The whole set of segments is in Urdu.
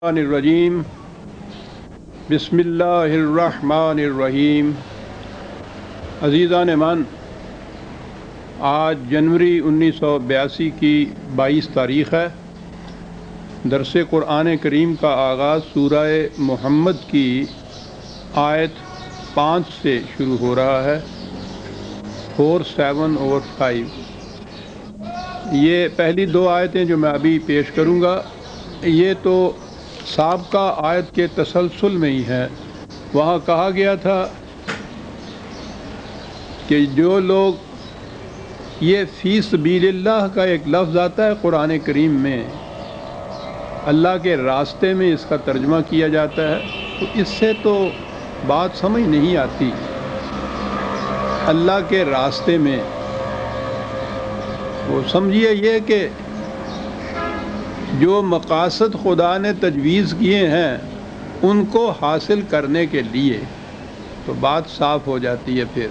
الرجیم بسم اللہ الرحمن الرحیم۔ عزیزان من، آج جنوری 1982 کی 22 تاریخ ہے۔ درس قرآن کریم کا آغاز سورہ محمد کی آیت 5 سے شروع ہو رہا ہے، 4:7/5۔ یہ پہلی دو آیتیں جو میں ابھی پیش کروں گا، یہ تو سابقہ آیت کے تسلسل میں ہی ہے۔ وہاں کہا گیا تھا کہ جو لوگ یہ فی سبیل اللہ کا ایک لفظ آتا ہے قرآن کریم میں، اللہ کے راستے میں اس کا ترجمہ کیا جاتا ہے، تو اس سے تو بات سمجھ نہیں آتی۔ اللہ کے راستے میں وہ سمجھیے یہ کہ جو مقاصد خدا نے تجویز کیے ہیں ان کو حاصل کرنے کے لیے، تو بات صاف ہو جاتی ہے۔ پھر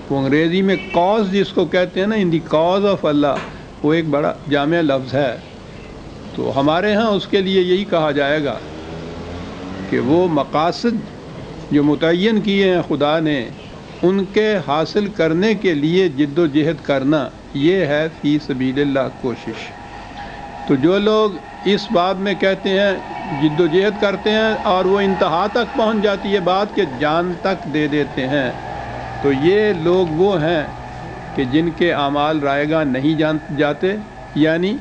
وہ انگریزی میں کاز جس کو کہتے ہیں نا، ان دی کاز آف اللہ، وہ ایک بڑا جامع لفظ ہے۔ تو ہمارے ہاں اس کے لیے یہی کہا جائے گا کہ وہ مقاصد جو متعین کیے ہیں خدا نے، ان کے حاصل کرنے کے لیے جد و جہد کرنا، یہ ہے فی سبیل اللہ کوشش۔ تو جو لوگ اس باب میں کہتے ہیں جد و جہد کرتے ہیں اور وہ انتہا تک پہنچ جاتی ہے بات کہ جان تک دے دیتے ہیں، تو یہ لوگ وہ ہیں کہ جن کے اعمال رائے گاہ نہیں جاتے، یعنی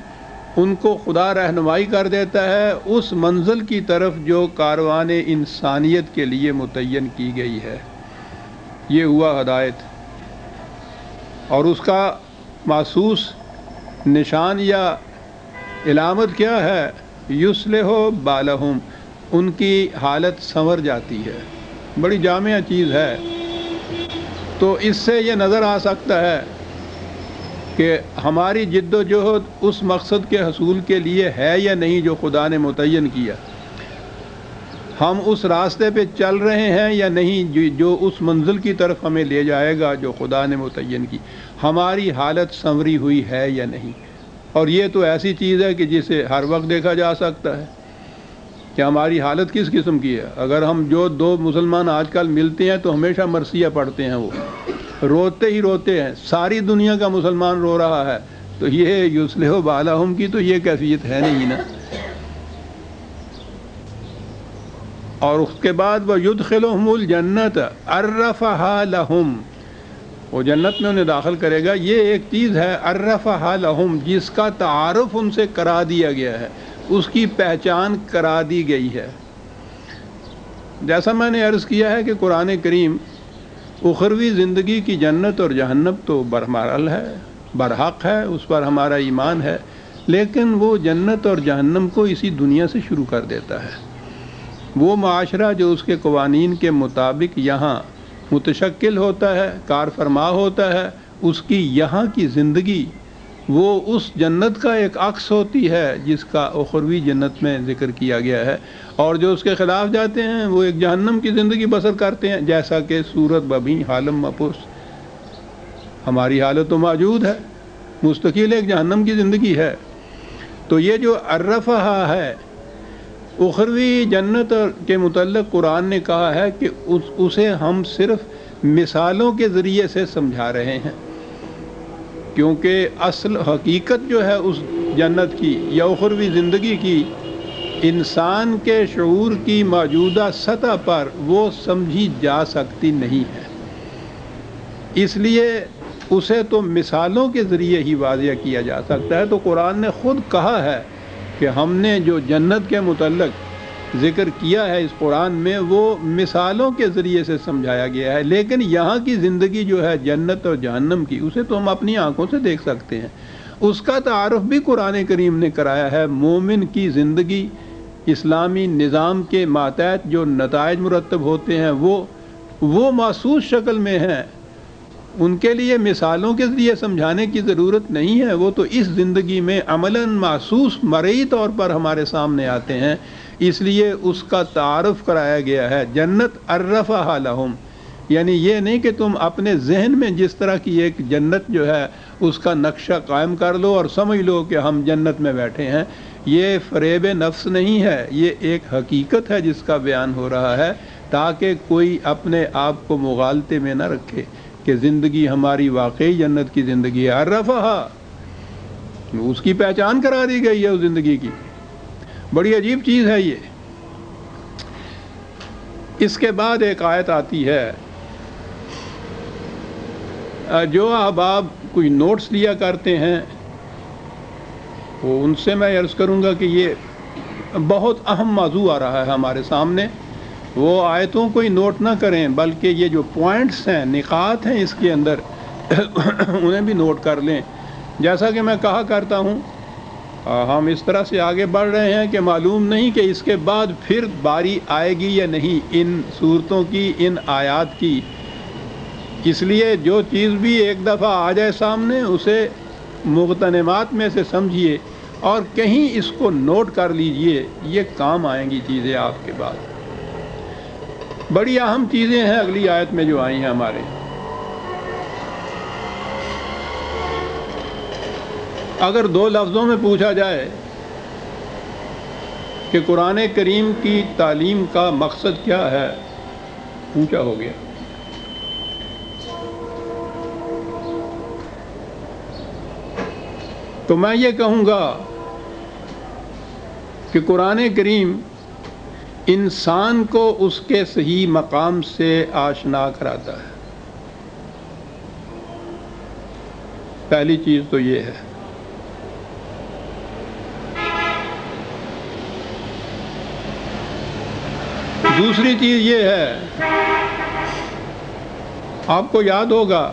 ان کو خدا رہنمائی کر دیتا ہے اس منزل کی طرف جو کاروان انسانیت کے لیے متعین کی گئی ہے۔ یہ ہوا ہدایت، اور اس کا محسوس نشان یا علامت کیا ہے؟ یصلح بالہم، ان کی حالت سنور جاتی ہے۔ بڑی جامع چیز ہے۔ تو اس سے یہ نظر آ سکتا ہے کہ ہماری جد و جہد اس مقصد کے حصول کے لیے ہے یا نہیں جو خدا نے متعین کیا۔ ہم اس راستے پہ چل رہے ہیں یا نہیں جو اس منزل کی طرف ہمیں لے جائے گا جو خدا نے متعین کی۔ ہماری حالت سنوری ہوئی ہے یا نہیں۔ اور یہ تو ایسی چیز ہے کہ جسے ہر وقت دیکھا جا سکتا ہے کہ ہماری حالت کس قسم کی ہے۔ اگر ہم جو دو مسلمان آج کل ملتے ہیں تو ہمیشہ مرثیہ پڑھتے ہیں، وہ روتے ہی روتے ہیں، ساری دنیا کا مسلمان رو رہا ہے، تو یہ یصلح بالہم کی تو یہ کیفیت ہے نہیں نا۔ اور اس کے بعد وَيُدْخِلُهُمُ الْجَنَّةَ عَرَّفَهَا لَهُمْ، وہ جنت میں انہیں داخل کرے گا۔ یہ ایک چیز ہے عَرَّفَهَا لَهُمْ، جس کا تعارف ان سے کرا دیا گیا ہے، اس کی پہچان کرا دی گئی ہے۔ جیسا میں نے عرض کیا ہے کہ قرآن کریم اخروی زندگی کی جنت اور جہنم تو برمحل ہے، برحق ہے، اس پر ہمارا ایمان ہے، لیکن وہ جنت اور جہنم کو اسی دنیا سے شروع کر دیتا ہے۔ وہ معاشرہ جو اس کے قوانین کے مطابق یہاں متشکل ہوتا ہے، کار فرما ہوتا ہے، اس کی یہاں کی زندگی وہ اس جنت کا ایک عکس ہوتی ہے جس کا اخروی جنت میں ذکر کیا گیا ہے۔ اور جو اس کے خلاف جاتے ہیں وہ ایک جہنم کی زندگی بسر کرتے ہیں، جیسا کہ صورت ببیں حالم مپوس، ہماری حالت تو موجود ہے، مستقل ایک جہنم کی زندگی ہے۔ تو یہ جو عرفہا ہے، اخروی جنت کے متعلق قرآن نے کہا ہے کہ اسے ہم صرف مثالوں کے ذریعے سے سمجھا رہے ہیں، کیونکہ اصل حقیقت جو ہے اس جنت کی یا اخروی زندگی کی، انسان کے شعور کی موجودہ سطح پر وہ سمجھی جا سکتی نہیں ہے۔ اس لیے اسے تو مثالوں کے ذریعے ہی واضح کیا جا سکتا ہے۔ تو قرآن نے خود کہا ہے کہ ہم نے جو جنت کے متعلق ذکر کیا ہے اس قرآن میں، وہ مثالوں کے ذریعے سے سمجھایا گیا ہے، لیکن یہاں کی زندگی جو ہے جنت اور جہنم کی، اسے تو ہم اپنی آنکھوں سے دیکھ سکتے ہیں۔ اس کا تعارف بھی قرآن کریم نے کرایا ہے۔ مومن کی زندگی اسلامی نظام کے ماتحت جو نتائج مرتب ہوتے ہیں وہ محسوس شکل میں ہیں، ان کے لیے مثالوں کے ذریعے سمجھانے کی ضرورت نہیں ہے۔ وہ تو اس زندگی میں عملاً محسوس مرئی طور پر ہمارے سامنے آتے ہیں، اس لیے اس کا تعارف کرایا گیا ہے۔ جنت عرفہا لہم، یعنی یہ نہیں کہ تم اپنے ذہن میں جس طرح کی ایک جنت جو ہے اس کا نقشہ قائم کر لو اور سمجھ لو کہ ہم جنت میں بیٹھے ہیں۔ یہ فریب نفس نہیں ہے، یہ ایک حقیقت ہے جس کا بیان ہو رہا ہے، تاکہ کوئی اپنے آپ کو مغالطے میں نہ رکھے کہ زندگی ہماری واقعی جنت کی زندگی ہے۔ عرفہا، اس کی پہچان کرا دی گئی ہے اس زندگی کی۔ بڑی عجیب چیز ہے یہ۔ اس کے بعد ایک آیت آتی ہے، جو احباب کوئی نوٹس لیا کرتے ہیں وہ ان سے میں عرض کروں گا کہ یہ بہت اہم موضوع آ رہا ہے ہمارے سامنے، وہ آیتوں کو ہی نوٹ نہ کریں بلکہ یہ جو پوائنٹس ہیں، نقاط ہیں اس کے اندر انہیں بھی نوٹ کر لیں۔ جیسا کہ میں کہا کرتا ہوں، ہم اس طرح سے آگے بڑھ رہے ہیں کہ معلوم نہیں کہ اس کے بعد پھر باری آئے گی یا نہیں ان صورتوں کی، ان آیات کی۔ اس لیے جو چیز بھی ایک دفعہ آ جائے سامنے اسے مغتنمات میں سے سمجھیے اور کہیں اس کو نوٹ کر لیجئے، یہ کام آئیں گی چیزیں آپ کے بعد۔ بڑی اہم چیزیں ہیں اگلی آیت میں جو آئی ہیں ہمارے۔ اگر دو لفظوں میں پوچھا جائے کہ قرآن کریم کی تعلیم کا مقصد کیا ہے، پوچھا ہو گیا۔ تو میں یہ کہوں گا کہ قرآن کریم انسان کو اس کے صحیح مقام سے آشنا کراتا ہے۔ پہلی چیز تو یہ ہے۔ دوسری چیز یہ ہے، آپ کو یاد ہوگا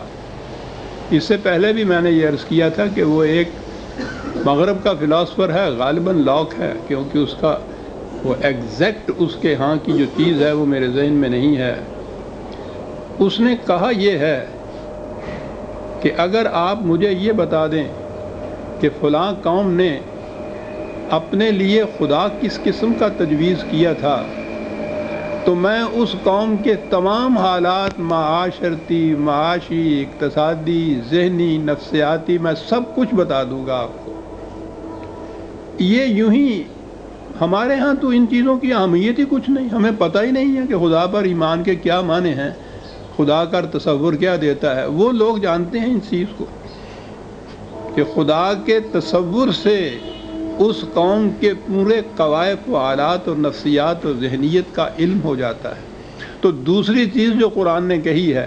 اس سے پہلے بھی میں نے یہ عرض کیا تھا کہ وہ ایک مغرب کا فلاسفر ہے، غالباً لاک ہے، کیونکہ اس کا وہ ایگزیکٹ اس کے ہاں کی جو چیز ہے وہ میرے ذہن میں نہیں ہے۔ اس نے کہا یہ ہے کہ اگر آپ مجھے یہ بتا دیں کہ فلاں قوم نے اپنے لیے خدا کس قسم کا تجویز کیا تھا تو میں اس قوم کے تمام حالات، معاشرتی، معاشی، اقتصادی، ذہنی، نفسیاتی، میں سب کچھ بتا دوں گا آپ کو۔ یہ یوں ہی ہمارے ہاں تو ان چیزوں کی اہمیت ہی کچھ نہیں، ہمیں پتہ ہی نہیں ہے کہ خدا پر ایمان کے کیا معنی ہیں، خدا کا تصور کیا دیتا ہے۔ وہ لوگ جانتے ہیں اس چیز کو کہ خدا کے تصور سے اس قوم کے پورے قوائف و حالات اور نفسیات اور ذہنیت کا علم ہو جاتا ہے۔ تو دوسری چیز جو قرآن نے کہی ہے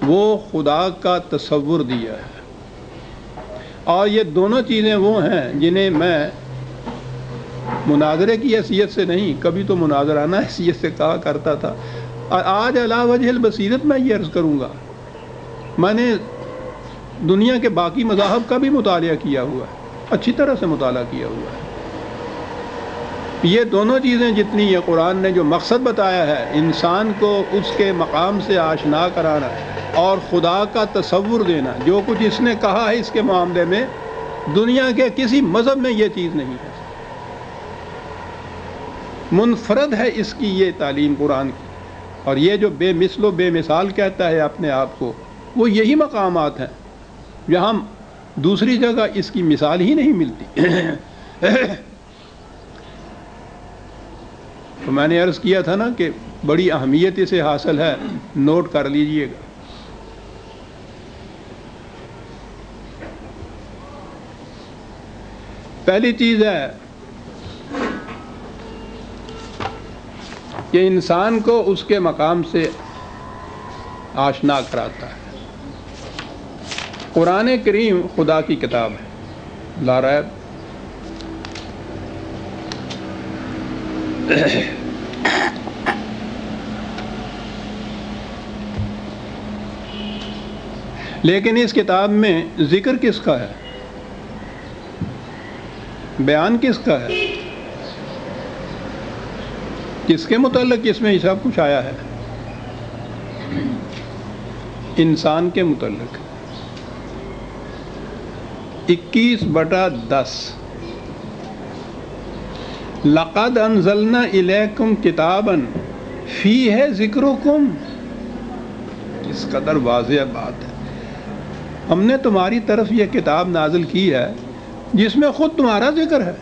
وہ خدا کا تصور دیا ہے، اور یہ دونوں چیزیں وہ ہیں جنہیں میں مناظرے کی حیثیت سے نہیں، کبھی تو مناظرانہ حیثیت سے کہا کرتا تھا، اور آج علی وجہ البصیرت میں یہ عرض کروں گا۔ میں نے دنیا کے باقی مذاہب کا بھی مطالعہ کیا ہوا ہے، اچھی طرح سے مطالعہ کیا ہوا ہے۔ یہ دونوں چیزیں جتنی یہ قرآن نے جو مقصد بتایا ہے، انسان کو اس کے مقام سے آشنا کرانا اور خدا کا تصور دینا، جو کچھ اس نے کہا ہے اس کے معاملے میں دنیا کے کسی مذہب میں یہ چیز نہیں ہے۔ منفرد ہے اس کی یہ تعلیم قرآن کی، اور یہ جو بے مثل و بے مثال کہتا ہے اپنے آپ کو، وہ یہی مقامات ہیں جہاں دوسری جگہ اس کی مثال ہی نہیں ملتی۔ تو میں نے عرض کیا تھا نا کہ بڑی اہمیت اسے حاصل ہے، نوٹ کر لیجئے گا۔ پہلی چیز ہے کہ انسان کو اس کے مقام سے آشنا کراتا ہے۔ قرآن کریم خدا کی کتاب ہے، لا ریب۔ لیکن اس کتاب میں ذکر کس کا ہے، بیان کس کا ہے، کس کے متعلق اس میں یہ سب کچھ آیا ہے؟ انسان کے متعلق۔ 21/10 لقد انزلنا الیکم کتابا فیہ ذکرکم، اس قدر واضح بات ہے۔ ہم نے تمہاری طرف یہ کتاب نازل کی ہے جس میں خود تمہارا ذکر ہے۔